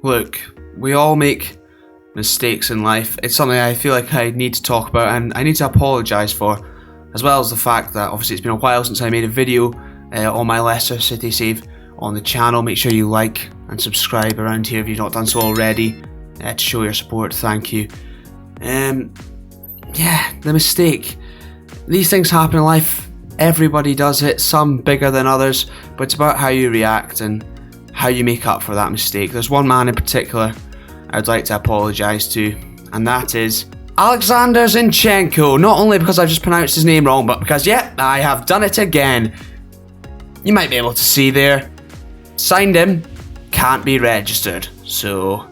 Look, we all make mistakes in life. It's something I feel like I need to talk about and I need to apologise for, as well as the fact that obviously it's been a while since I made a video on my Leicester City save on the channel. Make sure you like and subscribe around here if you've not done so already to show your support. Thank you. Yeah, the mistake. These things happen in life. Everybody does it, some bigger than others, but it's about how you react and how you make up for that mistake. There's one man in particular I'd like to apologise to, and that is Alexander Zinchenko. Not only because I've just pronounced his name wrong, but because, I have done it again. You might be able to see there. Signed him, can't be registered. So,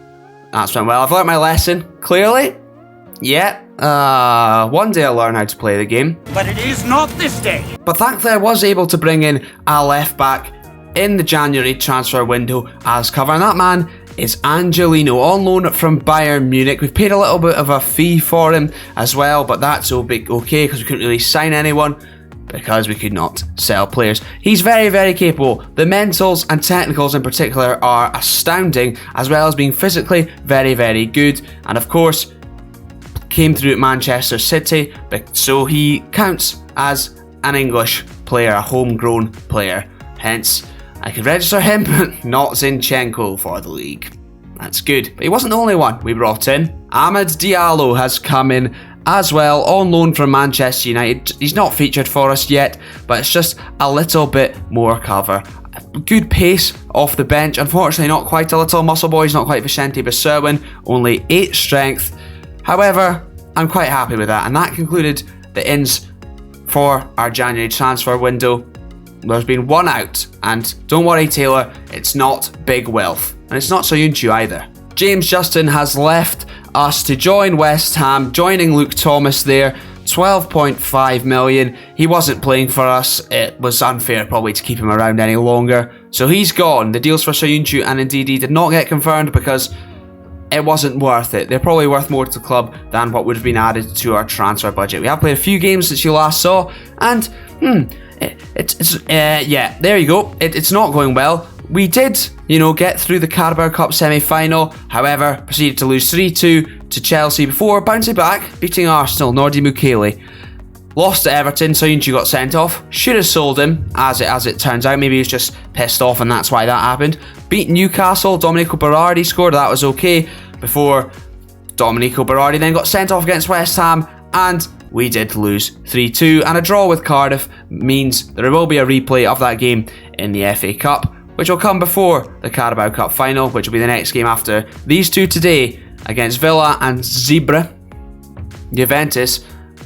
that's went well. I've learnt my lesson, clearly. One day I'll learn how to play the game. But it is not this day. But thankfully I was able to bring in a left back in the January transfer window as cover, and that man is Angelino, on loan from Bayern Munich. We've paid a little bit of a fee for him as well, but that's okay because we couldn't really sign anyone because we could not sell players. He's very, very capable. The mentals and technicals in particular are astounding, as well as being physically very, very good, and of course came through at Manchester City, so he counts as an English player, a homegrown player. Hence, I could register him, but not Zinchenko for the league. That's good. But he wasn't the only one we brought in. Amad Diallo has come in as well, on loan from Manchester United. He's not featured for us yet, but it's just a little bit more cover. Good pace off the bench. Unfortunately, not quite a little muscle boy. He's not quite Vicente Beserwin. Only 8 strength. However, I'm quite happy with that. And that concluded the ins for our January transfer window. There's been one out, and don't worry Taylor, it's not Big Wealth, and it's not Soyuncu either. James Justin has left us to join West Ham, joining Luke Thomas there, 12.5 million. He wasn't playing for us. It was unfair probably to keep him around any longer, so he's gone. The deals for Soyuncu and Ndidi did not get confirmed because it wasn't worth it. They're probably worth more to the club than what would have been added to our transfer budget. We have played a few games since you last saw, and there you go. It's not going well. We did, get through the Carabao Cup semi-final. However, proceeded to lose 3-2 to Chelsea before bouncing back, beating Arsenal. Nordi Mukele lost to Everton. Soyuncu got sent off. Should have sold him, as it turns out. Maybe he was just pissed off, and that's why that happened. Beat Newcastle. Domenico Berardi scored. That was okay. Before Domenico Berardi then got sent off against West Ham, and we did lose 3-2, and a draw with Cardiff means there will be a replay of that game in the FA Cup, which will come before the Carabao Cup final, which will be the next game after these two today against Villa and Zebra Juventus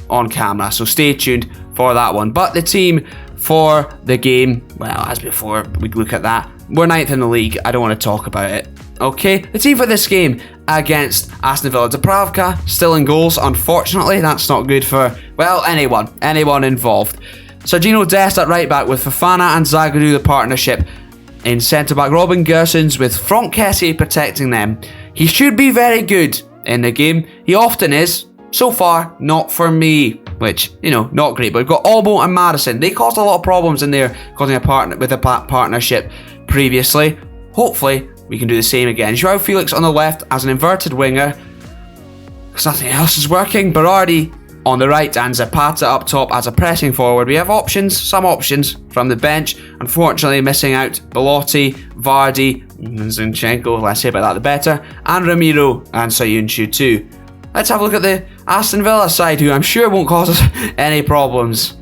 on camera. So stay tuned for that one. But the team for the game, well, as before, we'd look at that. We're 9th in the league. I don't want to talk about it. Okay, the team for this game against Aston Villa. Dubravka still in goals, unfortunately. That's not good for, well, anyone involved. Sergino Dest at right back with Fofana and Zagadou, the partnership. In centre back, Robin Gersons with Franck Kessie protecting them. He should be very good in the game. He often is. So far, not for me, which, not great. But we've got Olmo and Madison. They caused a lot of problems in there, causing a partnership previously. Hopefully, we can do the same again. Joao Felix on the left as an inverted winger, because nothing else is working. Berardi on the right and Zapata up top as a pressing forward. We have some options from the bench. Unfortunately, missing out Belotti, Vardy, Zinchenko, less say about that the better, and Ramiro and Soyuncu too. Let's have a look at the Aston Villa side, who I'm sure won't cause us any problems.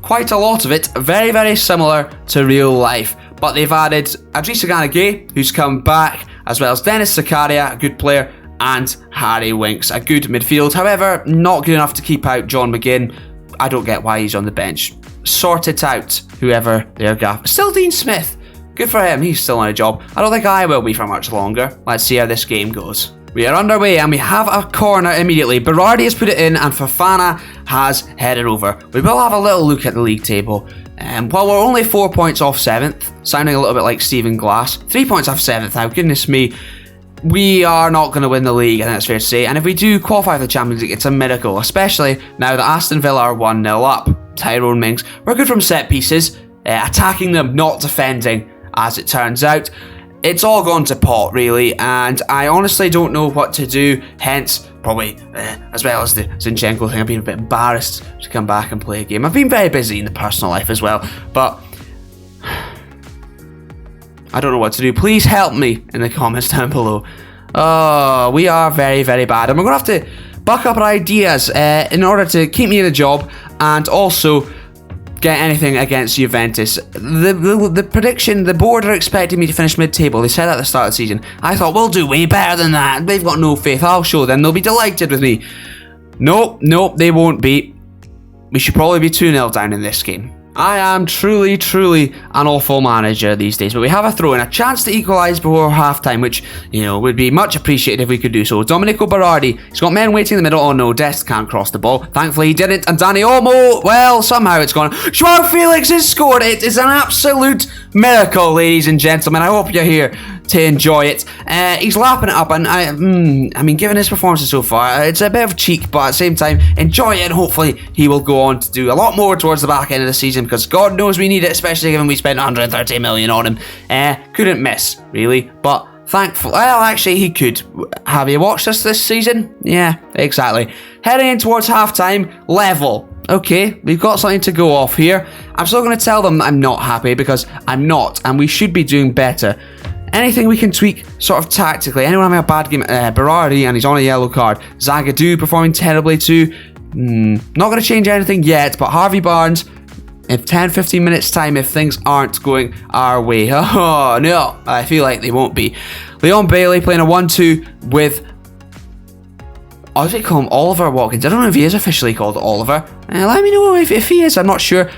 Quite a lot of it, very, very similar to real life. But they've added Adrissa Gana-Gueye, who's come back, as well as Dennis Zakaria, a good player, and Harry Winks, a good midfield. However, not good enough to keep out John McGinn. I don't get why he's on the bench. Sort it out, whoever their gaff. Still Dean Smith. Good for him, he's still on a job. I don't think I will be for much longer. Let's see how this game goes. We are underway and we have a corner immediately. Berardi has put it in and Fofana has headed over. We will have a little look at the league table. While we're only 4 points off 7th, sounding a little bit like Stephen Glass, 3 points off 7th now, goodness me, we are not going to win the league, I think that's fair to say. And if we do qualify for the Champions League, it's a miracle, especially now that Aston Villa are 1-0 up. Tyrone Mings, we're good from set pieces, attacking them, not defending, as it turns out. it's all gone to pot, really, and I honestly don't know what to do, hence, probably, as well as the Zinchenko thing, I've been a bit embarrassed to come back and play a game. I've been very busy in the personal life as well, but I don't know what to do. Please help me in the comments down below. Oh, we are very, very bad, and we're going to have to buck up our ideas in order to keep me in a job, and also get anything against Juventus. The prediction, the board are expecting me to finish mid-table. They said at the start of the season. I thought, we'll do way better than that. They've got no faith. I'll show them. They'll be delighted with me. Nope, they won't be. We should probably be 2-0 down in this game. I am truly, truly an awful manager these days, but we have a throw-in, a chance to equalise before half-time, which, would be much appreciated if we could do so. Domenico Berardi, he's got men waiting in the middle. Oh no, Dest can't cross the ball. Thankfully he didn't, and Dani Olmo, well, somehow it's gone. Joao Felix has scored. It is an absolute miracle, ladies and gentlemen. I hope you're here to enjoy it. He's lapping it up, and I mean, given his performances so far, it's a bit of cheek, but at the same time, enjoy it, and hopefully he will go on to do a lot more towards the back end of the season, because God knows we need it, especially given we spent 130 million on him. Couldn't miss, really, but thankful. Well, actually, he could. Have you watched us this season? Yeah, exactly. Heading in towards halftime, level. Okay, we've got something to go off here. I'm still going to tell them that I'm not happy, because I'm not, and we should be doing better. Anything we can tweak sort of tactically. Anyone having a bad game? Berardi, and he's on a yellow card. Zagadou performing terribly too. Not going to change anything yet, but Harvey Barnes, in 10-15 minutes time, if things aren't going our way. Oh no, I feel like they won't be. Leon Bailey playing a 1-2 with, what do they call him? Oliver Watkins. I don't know if he is officially called Oliver. Let me know if he is, I'm not sure.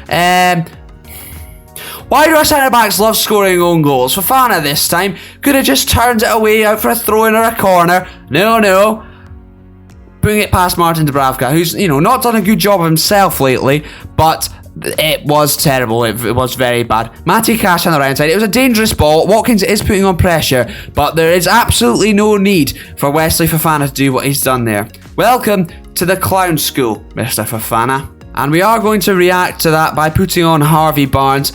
Why do our centre-backs love scoring own goals? Fofana this time could have just turned it away out for a throw-in or a corner. No. Putting it past Martin Dubravka, who's, not done a good job of himself lately, but it was terrible. It was very bad. Matty Cash on the right side. It was a dangerous ball. Watkins is putting on pressure, but there is absolutely no need for Wesley Fofana to do what he's done there. Welcome to the clown school, Mr. Fofana. And we are going to react to that by putting on Harvey Barnes.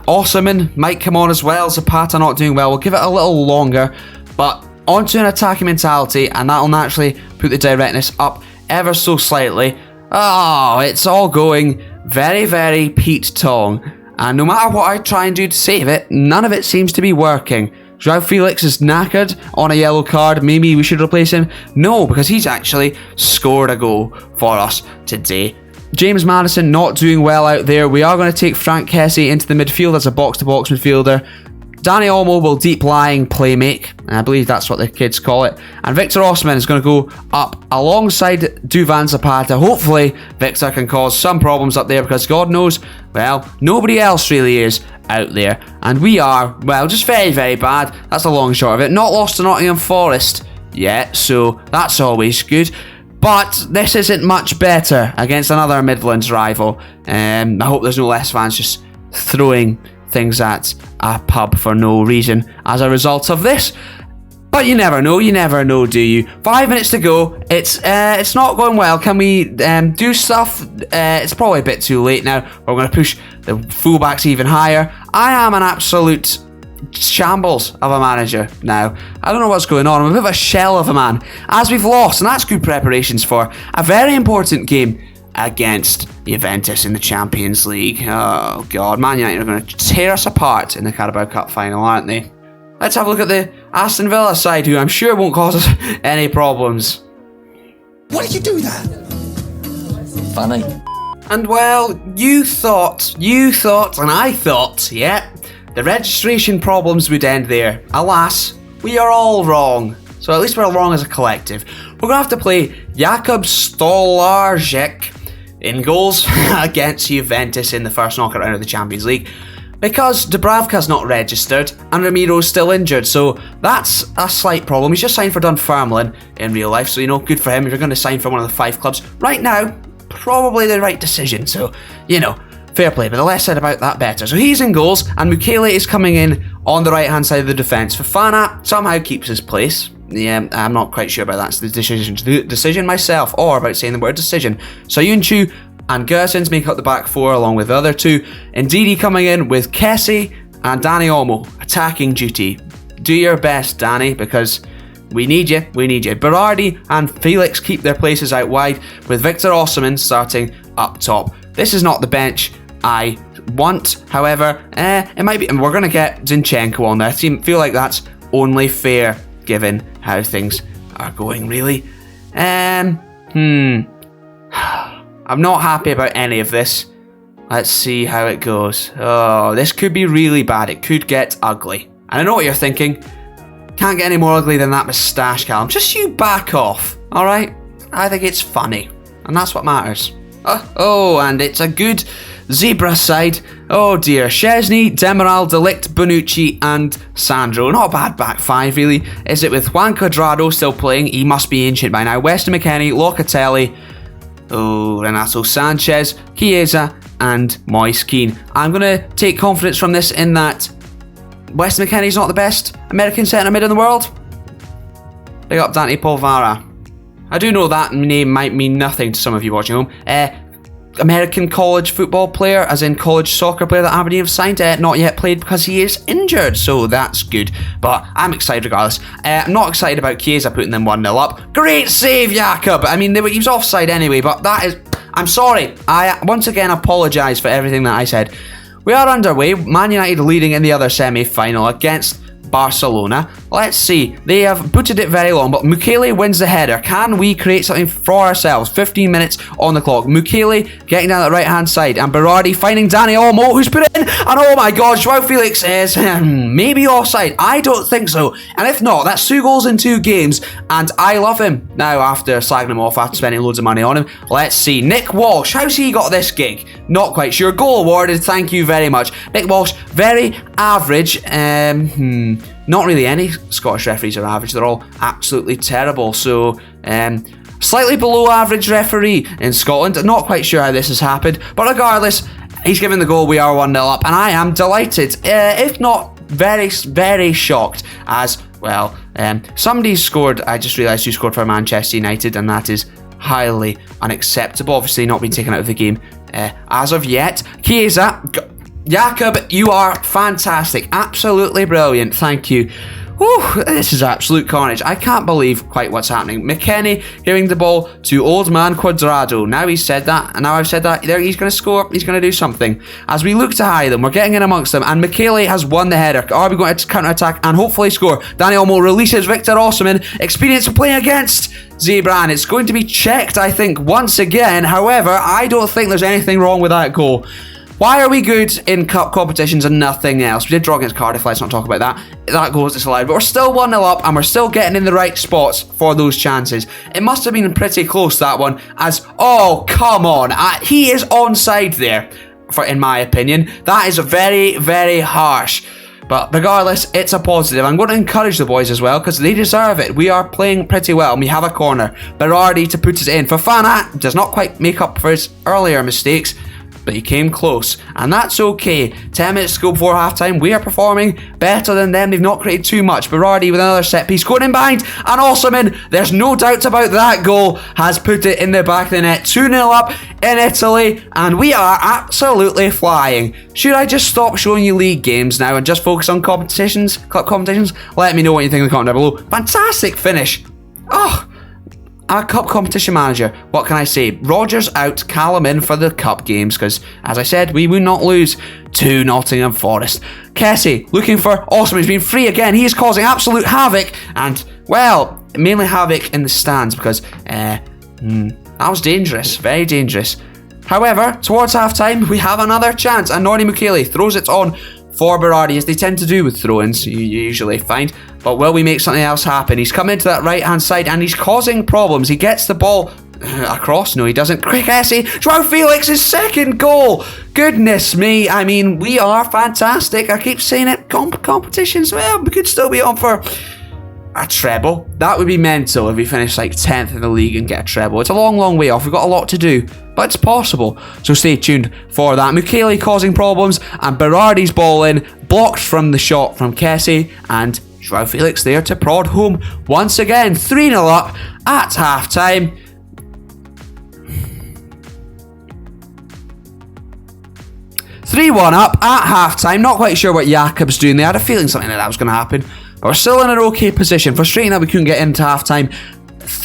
Osserman might come on as well. Zapata not doing well. We'll give it a little longer, but onto an attacking mentality, and that'll naturally put the directness up ever so slightly. Oh, it's all going very, very Pete Tong. And no matter what I try and do to save it, none of it seems to be working. Joao Felix is knackered on a yellow card. Maybe we should replace him. No, because he's actually scored a goal for us today. James Maddison not doing well out there. We are going to take Frank Kessie into the midfield as a box-to-box midfielder. Dani Olmo will deep-lying playmake. I believe that's what the kids call it. And Victor Osimhen is going to go up alongside Duvan Zapata. Hopefully, Victor can cause some problems up there, because God knows, well, nobody else really is out there. And we are, well, just very, very bad. That's the long and short of it. Not lost to Nottingham Forest yet, so that's always good. But this isn't much better against another Midlands rival. I hope there's no less fans just throwing things at a pub for no reason as a result of this. But you never know, do you? 5 minutes to go. It's not going well. Can we do stuff? It's probably a bit too late now. We're going to push the fullbacks even higher. I am an absolute shambles of a manager now. I don't know what's going on. I'm a bit of a shell of a man, as we've lost, and that's good preparations for a very important game against Juventus in the Champions League. Oh god, Man United are going to tear us apart in the Carabao Cup final, aren't they? Let's have a look at the Aston Villa side, who I'm sure won't cause us any problems. Why did you do that? Funny. And well, you thought, and I thought, yeah, the registration problems would end there. Alas, we are all wrong. So at least we're wrong as a collective. We're going to have to play Jakub Stolarczyk in goals against Juventus in the first knockout round of the Champions League, because Dubravka's not registered and Ramiro's still injured, so that's a slight problem. He's just signed for Dunfermline in real life, so good for him. If you're going to sign for one of the 5 clubs right now, probably the right decision, so fair play, but the less said about that, better. So he's in goals, and Mukele is coming in on the right-hand side of the defence. Fofana somehow keeps his place. Yeah, I'm not quite sure about that. It's the decision myself, or about saying the word decision. Soyuncu and Gersons make up the back 4 along with the other 2. Ndidi coming in with Kessie and Dani Olmo attacking duty. do your best, Danny, because we need you. We need you. Berardi and Felix keep their places out wide, with Victor Osimhen starting up top. This is not the bench I want. However, it might be, and we're going to get Zinchenko on there. I feel like that's only fair given how things are going, really. I'm not happy about any of this. Let's see how it goes. Oh, this could be really bad. It could get ugly. And I know what you're thinking. Can't get any more ugly than that moustache, Calum. Just you back off, alright? I think it's funny. And that's what matters. Oh, and it's a good zebra side. Oh dear. Szczesny, Demiral, De Ligt, Bonucci, and Sandro. Not a bad back five, really. Is it with Juan Cuadrado still playing? He must be ancient by now. Weston McKennie, Locatelli. Oh, Renato Sanchez, Chiesa, and Moise Kean. I'm going to take confidence from this in that Weston McKennie's not the best American centre mid in the world. Big up Dante Polvara. I do know that name might mean nothing to some of you watching home. American college football player, as in college soccer player that Aberdeen have signed, not yet played because he is injured, so that's good. But I'm excited regardless. I'm not excited about Chiesa putting them 1-0 up. Great save, Jakob! I mean, he was offside anyway, but that is... I'm sorry. I once again apologise for everything that I said. We are underway. Man United leading in the other semi-final against Barcelona. Let's see. They have booted it very long, but Mukiele wins the header. Can we create something for ourselves? 15 minutes on the clock. Mukiele getting down the right-hand side, and Berardi finding Dani Olmo, who's put it in, and oh my god, Joao Felix is maybe offside. I don't think so, and if not, that's 2 goals in 2 games, and I love him. Now, after slagging him off, after spending loads of money on him, let's see. Nick Walsh, how's he got this gig? Not quite sure. Goal awarded, thank you very much. Nick Walsh, very average. Not really any Scottish referees are average. They're all absolutely terrible. So, slightly below average referee in Scotland. Not quite sure how this has happened. But regardless, he's given the goal. We are 1-0 up. And I am delighted. If not very, very shocked. As, well, somebody's scored. I just realised who scored for Manchester United. And that is highly unacceptable. Obviously not been taken out of the game as of yet. Chiesa... Jakob, you are fantastic. Absolutely brilliant. Thank you. Whew, this is absolute carnage. I can't believe quite what's happening. McKennie giving the ball to old man Cuadrado. Now he's said that, and now I've said that, he's going to score. He's going to do something. As we look to hide them, we're getting in amongst them, and Mukiele has won the header. Are we going to counter-attack and hopefully score? Dani Olmo releases Victor Osimhen. Experience of playing against Zebra, and it's going to be checked, I think, once again. However, I don't think there's anything wrong with that goal. Why are we good in cup competitions and nothing else? We did draw against Cardiff, let's not talk about that. That goal was disallowed, but we're still 1-0 up and we're still getting in the right spots for those chances. It must have been pretty close, that one, as, oh, come on. He is onside there, in my opinion. That is very, very harsh. But regardless, it's a positive. I'm going to encourage the boys as well because they deserve it. We are playing pretty well and we have a corner. Berardi to put it in. Fofana does not quite make up for his earlier mistakes, but he came close, and that's okay. 10 minutes to go before half-time. We are performing better than them. They've not created too much. Berardi with another set piece going in behind, and Osimhen, there's no doubt about that goal, has put it in the back of the net. 2-0 up in Italy, and we are absolutely flying. Should I just stop showing you league games now and just focus on competitions, club competitions? Let me know what you think in the comment down below. Fantastic finish. Oh, a cup competition manager. What can I say? Rogers out, Calum in for the cup games because, as I said, we will not lose to Nottingham Forest. Kessie looking for Osimhen. He's been free again. He is causing absolute havoc and, well, mainly havoc in the stands because that was dangerous. Very dangerous. However, towards half-time, we have another chance and Nordi Mukiele throws it on for Berardi, as they tend to do with throw-ins, you usually find. But will we make something else happen? He's come into that right-hand side and he's causing problems. He gets the ball across. No, he doesn't. Quick essay. Joao Felix's second goal. Goodness me. I mean, we are fantastic. I keep saying it. Competitions, well, we could still be on for a treble. That would be mental if we finish like 10th in the league and get a treble. It's a long, long way off. We've got a lot to do, but it's possible. So stay tuned for that. Mukiele causing problems and Berardi's ball in, blocked from the shot from Kessie, and Joao Felix there to prod home once again. 3-0 up at half-time. Three-one up at half-time. Not quite sure what Jakob's doing there. I had a feeling something like that was going to happen. We're still in an okay position. Frustrating that we couldn't get into halftime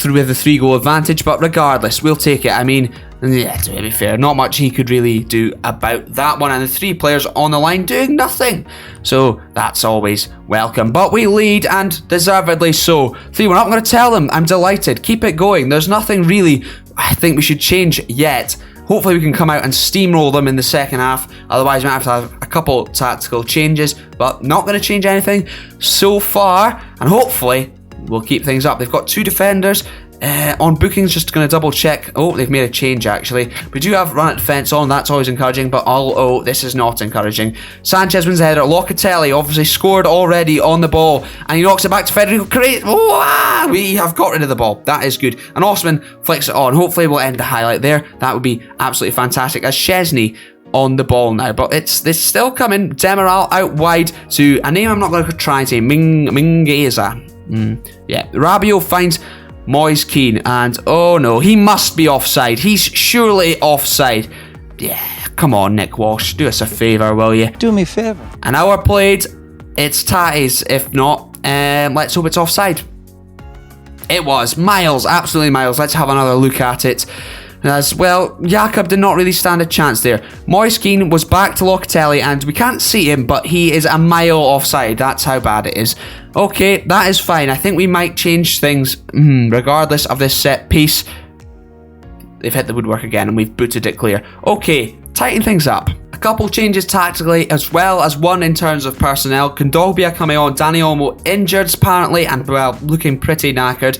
with a 3-goal advantage, but regardless, we'll take it. I mean, yeah, to be fair, not much he could really do about that one, and the 3 players on the line doing nothing, so that's always welcome. But we lead, and deservedly so. 3-1 up. I'm going to tell them I'm delighted. Keep it going. There's nothing really I think we should change yet. Hopefully we can come out and steamroll them in the second half, otherwise we might have to have a couple tactical changes, but not going to change anything so far, and hopefully we'll keep things up. They've got 2 defenders on bookings, just going to double check. Oh, they've made a change actually. We do have run at defence on, that's always encouraging, but oh, this is not encouraging. Sanchez wins the header. Locatelli obviously scored already on the ball, and he knocks it back to Federico Correa. Oh, we have got rid of the ball. That is good. And Osman flicks it on. Hopefully we'll end the highlight there. That would be absolutely fantastic. As Chesney on the ball now, but it's still coming. Demiral out wide to a name I'm not going to try and say. Mingueza. Yeah, Rabiot finds Moise Kean, and oh no, he must be offside. He's surely offside. Yeah, come on, Nick Walsh, do us a favour, will you? Do me a favour. An hour played, it's tatties. If not, let's hope it's offside. It was. Miles, absolutely miles. Let's have another look at it. As well, Jakob did not really stand a chance there. Moise Kean was back to Locatelli, and we can't see him, but he is a mile offside. That's how bad it is. Okay, that is fine. I think we might change things regardless of this set piece. They've hit the woodwork again, and we've booted it clear. Okay, tighten things up. A couple changes tactically, as well as one in terms of personnel. Kondogbia coming on, Dani Olmo injured apparently, and well, looking pretty knackered.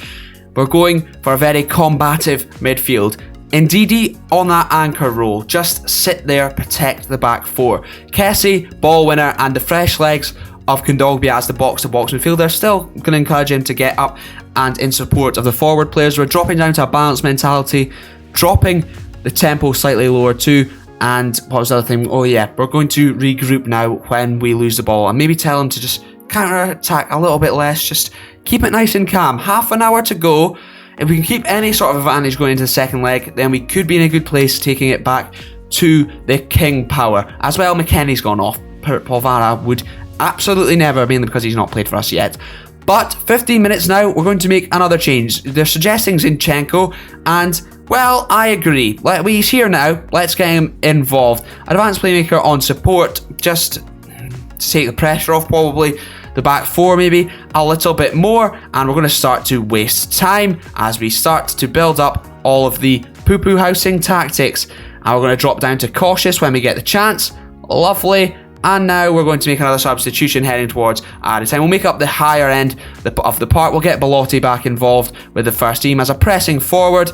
We're going for a very combative midfield. Ndidi on that anchor role, just sit there, protect the back 4. Kessie, ball winner, and the fresh legs of Kondogbia as the box-to-box midfielder. Still going to encourage him to get up and in support of the forward players. We're dropping down to a balanced mentality, dropping the tempo slightly lower too. And what was the other thing? Oh yeah, we're going to regroup now when we lose the ball, and maybe tell him to just counter-attack a little bit less, just keep it nice and calm. Half an hour to go. If we can keep any sort of advantage going into the second leg, then we could be in a good place taking it back to the king power. As well, McKennie's gone off. Polvara would absolutely never, mainly because he's not played for us yet. But 15 minutes now, we're going to make another change. They're suggesting Zinchenko, and well, I agree. He's here now. Let's get him involved. Advanced playmaker on support, just to take the pressure off probably. The back 4 maybe a little bit more, and we're going to start to waste time as we start to build up all of the poo-poo housing tactics. And we're going to drop down to cautious when we get the chance. Lovely. And now we're going to make another substitution heading towards added time. We'll make up the higher end of the part. We'll get Belotti back involved with the first team as a pressing forward,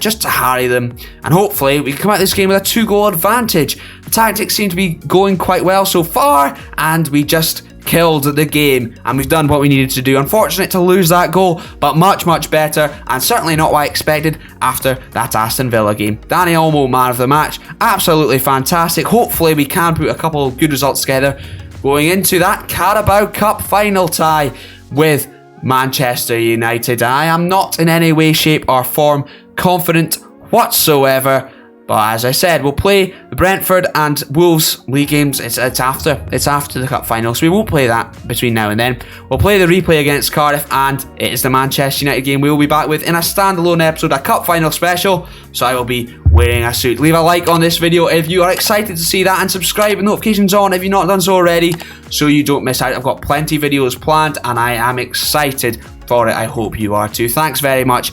just to harry them. And hopefully we can come out of this game with a 2-goal advantage. The tactics seem to be going quite well so far, and we just killed the game, and we've done what we needed to do. Unfortunate to lose that goal, but much better, and certainly not what I expected after that Aston Villa game. Dani Olmo, man of the match, absolutely fantastic. Hopefully we can put a couple of good results together going into that Carabao Cup final tie with Manchester United. I am not in any way, shape or form confident whatsoever. But as I said, we'll play the Brentford and Wolves league games. It's after the cup final, so we won't play that between now and then. We'll play the replay against Cardiff, and it is the Manchester United game we will be back with in a standalone episode, a cup final special. So I will be wearing a suit. Leave a like on this video if you are excited to see that, and subscribe with notifications on if you've not done so already, so you don't miss out. I've got plenty of videos planned, and I am excited for it. I hope you are too. Thanks very much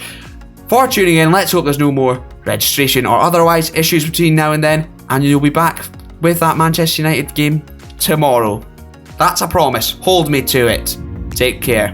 for tuning in. Let's hope there's no more registration or otherwise issues between now and then, and you'll be back with that Manchester United game tomorrow. That's a promise. Hold me to it. Take care.